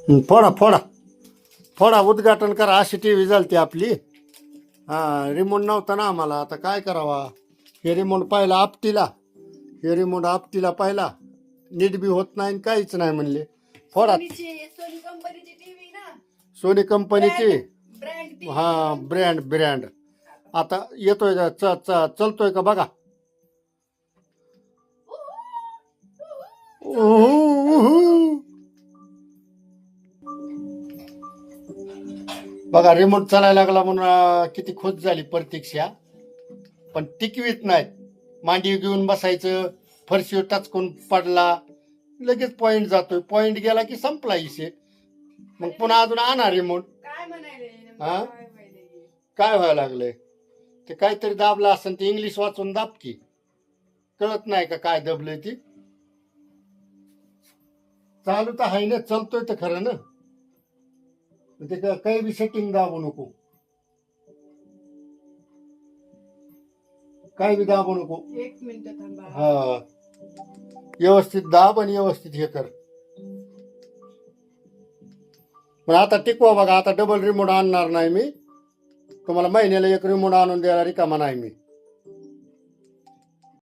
फोडा फोडा फोडा, उद्घाटन करा. अशी टी व्ही झालती आपली. हा, रिमोट नव्हता ना आम्हाला, आता काय करावा. हे रिमोट पाहिला आपटीला, हे रिमोट आपटीला पाहिला, नीट बी होत नाही आणि काहीच नाही म्हणले. फोडा. सोनी कंपनीची टीव्ही ना, सोनी कंपनीची. ब्रँड हा, ब्रँड ब्रँड. आता येतोय का, चलतोय का बघा. बघा, रिमोट चालायला लागला म्हणून किती खुश झाली प्रतीक्षा. पण टिकवीत नाहीत. मांडी घेऊन बसायचं, फरशीवर टाचकून पडला, लगेच पॉइंट जातोय. पॉइंट गेला की संपला इशे. मग पुन्हा अजून आणा रिमोट. काय म्हणायले हा? काय व्हायलंय? काय व्हायला लागलंय ते, काहीतरी दाबलं असेल ते. इंग्लिश वाचून दाब की, कळत नाही का काय दबलंय ती. चालू तर आहे ना, चलतोय तर खरं ना. ते काही बी सेटिंग दाबू नको, काय बी दाबू नको. एक मिनिट थांबा. हा, व्यवस्थित दाब आणि व्यवस्थित हे कर. पण आता टिकवा बघा. आता डबल रिमोट आणणार नाही मी तुम्हाला. महिन्याला एक रिमोट आणून द्यायला रिकामा नाही मी.